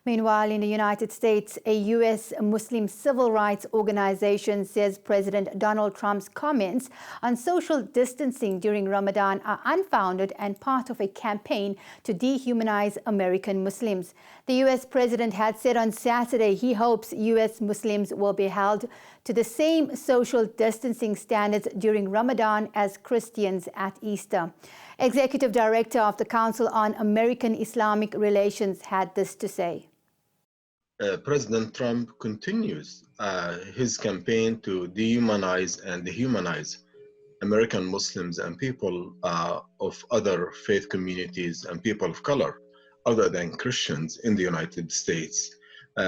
Meanwhile, in the United States, a U.S. Muslim civil rights organization says President Donald Trump's comments on social distancing during Ramadan are unfounded and part of a campaign to dehumanize American Muslims. The U.S. president had said on Saturday he hopes U.S. Muslims will be held to the same social distancing standards during Ramadan as Christians at Easter. Executive Director of the Council on American Islamic Relations had this to say. President Trump continues his campaign to dehumanize and dehumanize American Muslims and people of other faith communities and people of color other than Christians in the United States.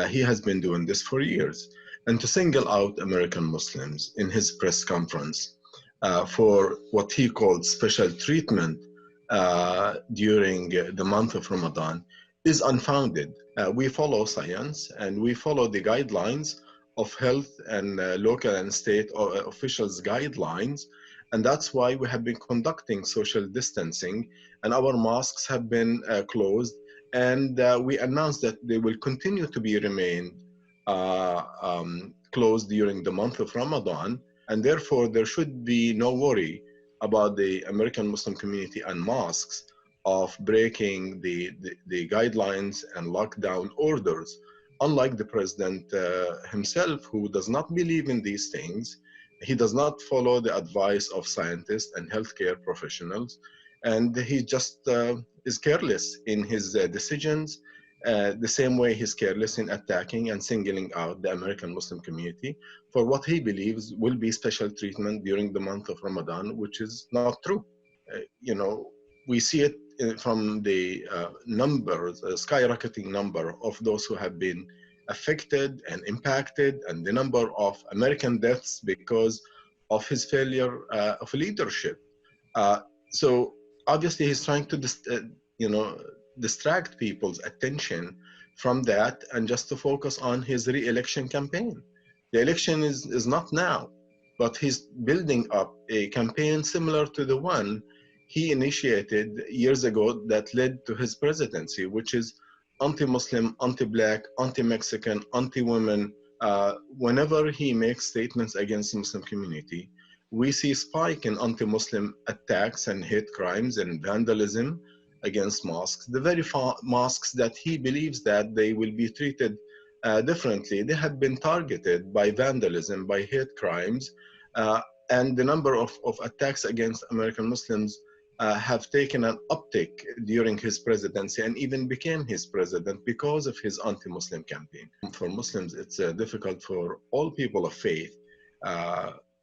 He has been doing this for years. And to single out American Muslims in his press conference for what he called special treatment during the month of Ramadan is unfounded. We follow science and we follow the guidelines of health and local and state officials' guidelines. And that's why we have been conducting social distancing and our mosques have been closed. And we announced that they will continue to be remain closed during the month of Ramadan. And therefore, there should be no worry about the American Muslim community and mosques of breaking the guidelines and lockdown orders. Unlike the president himself, who does not believe in these things, he does not follow the advice of scientists and healthcare professionals, and he just is careless in his decisions, the same way he's careless in attacking and singling out the American Muslim community for what he believes will be special treatment during the month of Ramadan, which is not true. We see it from the numbers, a skyrocketing number of those who have been affected and impacted, and the number of American deaths because of his failure of leadership. So obviously he's trying to distract people's attention from that and just to focus on his re-election campaign. The election is not now, but he's building up a campaign similar to the one he initiated years ago that led to his presidency, which is anti-Muslim, anti-Black, anti-Mexican, anti-women. Whenever he makes statements against the Muslim community, we see a spike in anti-Muslim attacks and hate crimes and vandalism against mosques. The very mosques that he believes that they will be treated differently, they have been targeted by vandalism, by hate crimes, and the number of attacks against American Muslims have taken an uptick during his presidency and even became his president because of his anti-Muslim campaign. For Muslims, it's difficult for all people of faith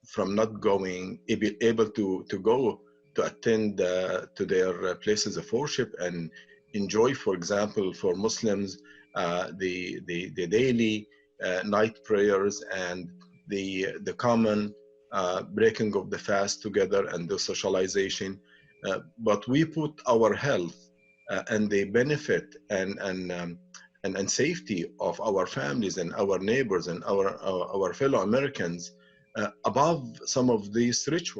from not able to go to attend to their places of worship and enjoy, for example, for Muslims, the daily night prayers and the common breaking of the fast together and the socialization. But we put our health and the benefit and safety of our families and our neighbors and our fellow Americans above some of these rituals.